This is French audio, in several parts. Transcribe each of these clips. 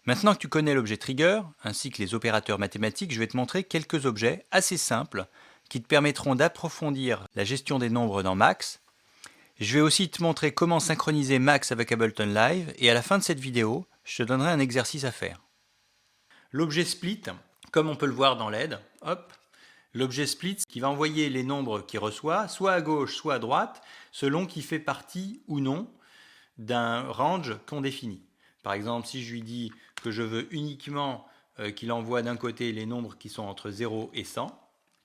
Maintenant que tu connais l'objet trigger, ainsi que les opérateurs mathématiques, je vais te montrer quelques objets assez simples qui te permettront d'approfondir la gestion des nombres dans Max. Je vais aussi te montrer comment synchroniser Max avec Ableton Live et à la fin de cette vidéo, je te donnerai un exercice à faire. L'objet split, comme on peut le voir dans l'aide, hop, l'objet split qui va envoyer les nombres qu'il reçoit, soit à gauche, soit à droite, selon qu'il fait partie ou non d'un range qu'on définit. Par exemple, si je lui dis que je veux uniquement qu'il envoie d'un côté les nombres qui sont entre 0 et 100,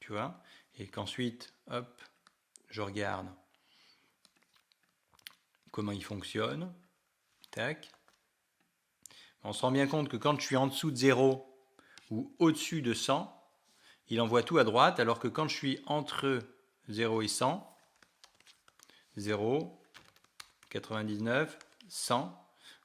tu vois, et qu'ensuite, hop, je regarde comment il fonctionne, tac. On se rend bien compte que quand je suis en dessous de 0 ou au-dessus de 100, il envoie tout à droite, alors que quand je suis entre 0 et 100, 0, 99, 100,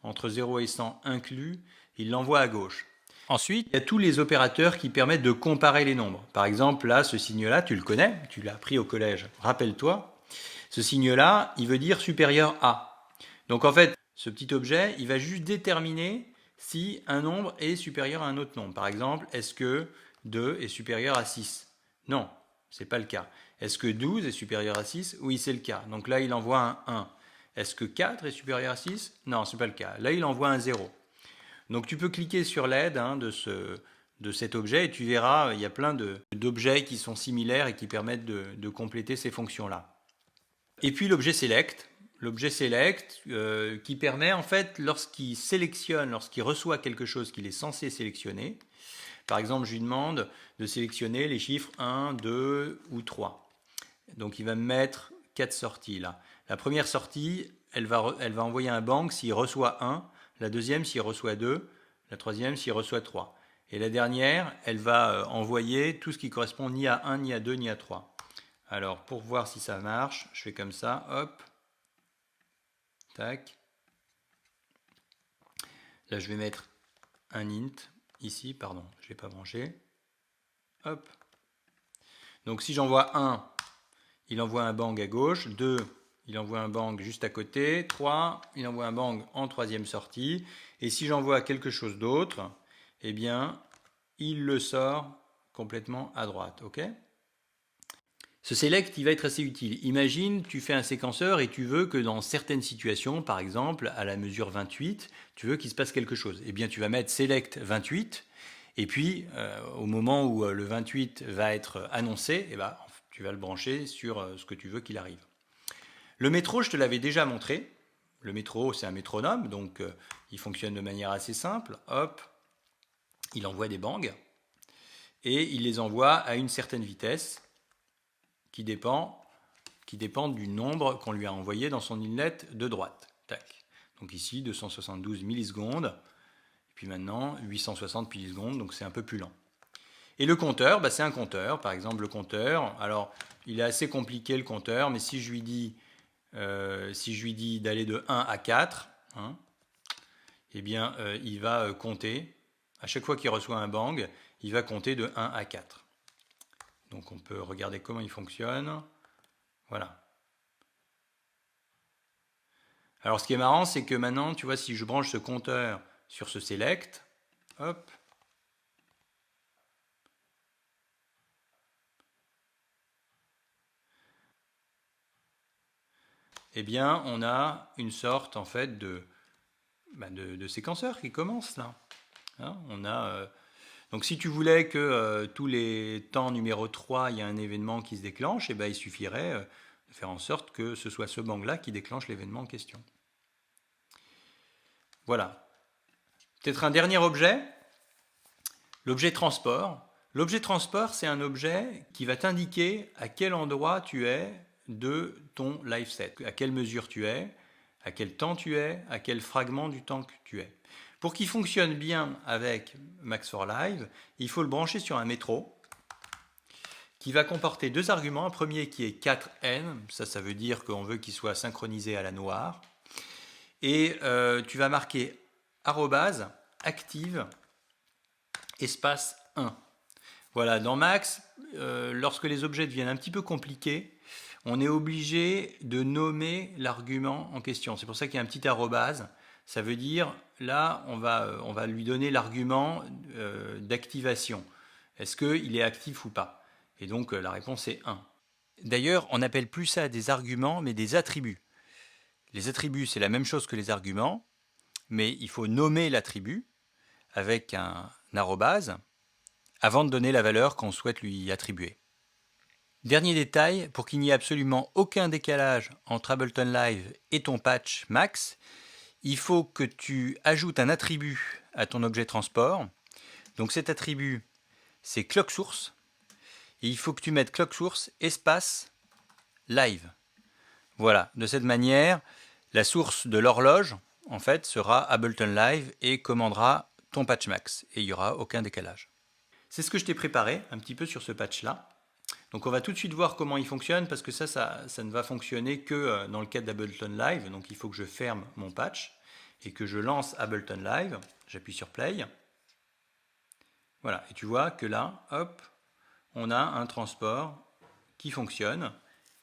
entre 0 et 100 inclus, il l'envoie à gauche. Ensuite, il y a tous les opérateurs qui permettent de comparer les nombres. Par exemple, là, ce signe-là, tu le connais, tu l'as appris au collège, rappelle-toi. Ce signe-là, il veut dire supérieur à. Donc en fait, ce petit objet, il va juste déterminer si un nombre est supérieur à un autre nombre. Par exemple, est-ce que 2 est supérieur à 6? Non, ce n'est pas le cas. Est-ce que 12 est supérieur à 6? Oui, c'est le cas. Donc là, il envoie un 1. Est-ce que 4 est supérieur à 6? Non, ce n'est pas le cas. Là, il envoie un 0. Donc tu peux cliquer sur l'aide de cet objet et tu verras, il y a plein d'objets qui sont similaires et qui permettent de compléter ces fonctions-là. Et puis l'objet select. L'objet select qui permet en fait, lorsqu'il sélectionne, lorsqu'il reçoit quelque chose qu'il est censé sélectionner, par exemple je lui demande de sélectionner les chiffres 1, 2 ou 3. Donc il va me mettre 4 sorties là. La première sortie, elle va envoyer un bang s'il reçoit 1, la deuxième s'il reçoit 2, la troisième s'il reçoit 3. Et la dernière, elle va envoyer tout ce qui correspond ni à 1, ni à 2, ni à 3. Alors, pour voir si ça marche, je fais comme ça, hop, tac. Là, je vais mettre un int, ici, pardon, je ne l'ai pas branché. Hop. Donc, si j'envoie 1, il envoie un bang à gauche, 2, il envoie un bang juste à côté, 3, il envoie un bang en troisième sortie, et si j'envoie quelque chose d'autre, eh bien, il le sort complètement à droite, ok ? Ce select, il va être assez utile. Imagine, tu fais un séquenceur et tu veux que dans certaines situations, par exemple, à la mesure 28, tu veux qu'il se passe quelque chose. Eh bien, tu vas mettre select 28, et puis, au moment où le 28 va être annoncé, eh ben, tu vas le brancher sur ce que tu veux qu'il arrive. Le métro, je te l'avais déjà montré. Le métro, c'est un métronome, donc il fonctionne de manière assez simple. Hop, il envoie des bangs, et il les envoie à une certaine vitesse, qui dépend du nombre qu'on lui a envoyé dans son inlet de droite. Tac. Donc ici, 272 millisecondes, et puis maintenant 860 millisecondes, donc c'est un peu plus lent. Et le compteur, bah c'est un compteur. Par exemple, le compteur, alors il est assez compliqué le compteur, mais si je lui dis d'aller de 1 à 4, hein, eh bien il va compter. À chaque fois qu'il reçoit un bang, il va compter de 1 à 4. Donc on peut regarder comment il fonctionne. Voilà. Alors ce qui est marrant, c'est que maintenant, tu vois, si je branche ce compteur sur ce select, hop, eh bien, on a une sorte en fait de séquenceur qui commence là. Hein, donc si tu voulais que tous les temps numéro 3, il y a un événement qui se déclenche, eh ben, il suffirait de faire en sorte que ce soit ce bang-là qui déclenche l'événement en question. Voilà. Peut-être un dernier objet, l'objet transport. L'objet transport, c'est un objet qui va t'indiquer à quel endroit tu es de ton live set, à quelle mesure tu es, à quel temps tu es, à quel fragment du temps que tu es. Pour qu'il fonctionne bien avec Max for Live, il faut le brancher sur un métro qui va comporter deux arguments. Un premier qui est 4n, ça veut dire qu'on veut qu'il soit synchronisé à la noire. Et tu vas marquer arrobase active espace 1. Voilà, dans Max, lorsque les objets deviennent un petit peu compliqués, on est obligé de nommer l'argument en question. C'est pour ça qu'il y a un petit arrobase. ça veut dire, là, on va lui donner l'argument d'activation. Est-ce qu'il est actif ou pas? Et donc, la réponse est 1. D'ailleurs, on n'appelle plus ça des arguments, mais des attributs. Les attributs, c'est la même chose que les arguments, mais il faut nommer l'attribut avec un arrobase avant de donner la valeur qu'on souhaite lui attribuer. Dernier détail, pour qu'il n'y ait absolument aucun décalage entre Ableton Live et ton patch max, il faut que tu ajoutes un attribut à ton objet transport. Donc cet attribut, c'est clock source. Et il faut que tu mettes clock source espace live. Voilà, de cette manière, la source de l'horloge, en fait, sera Ableton Live et commandera ton patch max. Et il n'y aura aucun décalage. C'est ce que je t'ai préparé un petit peu sur ce patch-là. Donc on va tout de suite voir comment il fonctionne parce que ça ne va fonctionner que dans le cadre d'Ableton Live. Donc il faut que je ferme mon patch et que je lance Ableton Live. J'appuie sur Play. Voilà, et tu vois que là, hop, on a un transport qui fonctionne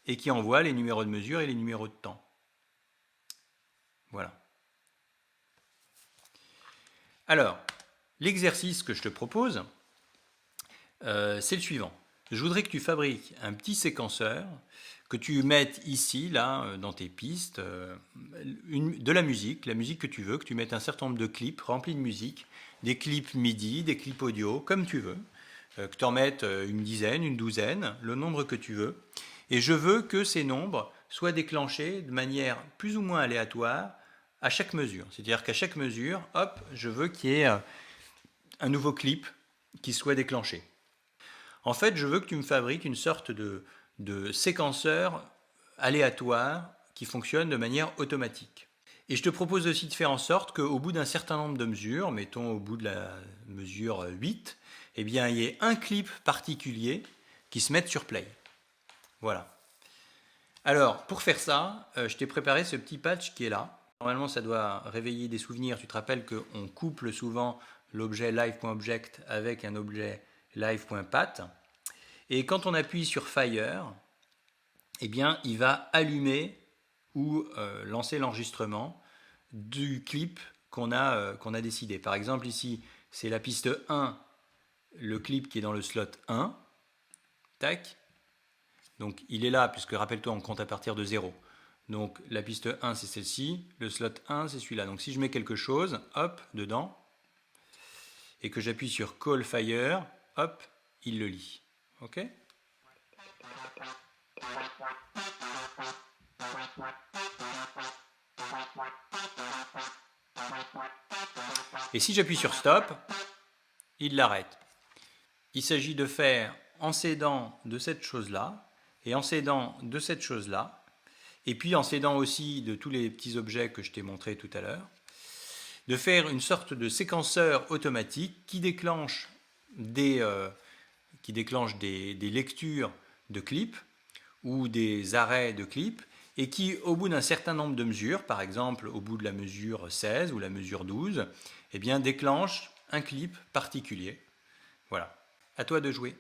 et qui envoie les numéros de mesure et les numéros de temps. Voilà. Alors, l'exercice que je te propose, c'est le suivant. Je voudrais que tu fabriques un petit séquenceur, que tu mettes ici, là, dans tes pistes, de la musique que tu veux, que tu mettes un certain nombre de clips remplis de musique, des clips MIDI, des clips audio, comme tu veux, que tu en mettes une dizaine, une douzaine, le nombre que tu veux. Et je veux que ces nombres soient déclenchés de manière plus ou moins aléatoire à chaque mesure. C'est-à-dire qu'à chaque mesure, hop, je veux qu'il y ait un nouveau clip qui soit déclenché. En fait, je veux que tu me fabriques une sorte de séquenceur aléatoire qui fonctionne de manière automatique. Et je te propose aussi de faire en sorte qu'au bout d'un certain nombre de mesures, mettons au bout de la mesure 8, eh bien, il y ait un clip particulier qui se mette sur play. Voilà. Alors, pour faire ça, je t'ai préparé ce petit patch qui est là. Normalement, ça doit réveiller des souvenirs. Tu te rappelles qu'on couple souvent l'objet live.object avec un objet live.pat. Et quand on appuie sur Fire, eh bien, il va allumer ou lancer l'enregistrement du clip qu'on a décidé. Par exemple, ici, c'est la piste 1, le clip qui est dans le slot 1. Tac. Donc, il est là, puisque rappelle-toi, on compte à partir de 0. Donc, la piste 1, c'est celle-ci. Le slot 1, c'est celui-là. Donc, si je mets quelque chose, hop, dedans, et que j'appuie sur Call Fire, hop, il le lit. OK ? Et si j'appuie sur Stop, il l'arrête. Il s'agit de faire en s'aidant de cette chose-là, et en s'aidant de cette chose-là, et puis en s'aidant aussi de tous les petits objets que je t'ai montrés tout à l'heure, de faire une sorte de séquenceur automatique qui déclenche des lectures de clips ou des arrêts de clips et qui, au bout d'un certain nombre de mesures, par exemple au bout de la mesure 16 ou la mesure 12, eh bien, déclenche un clip particulier. Voilà. À toi de jouer.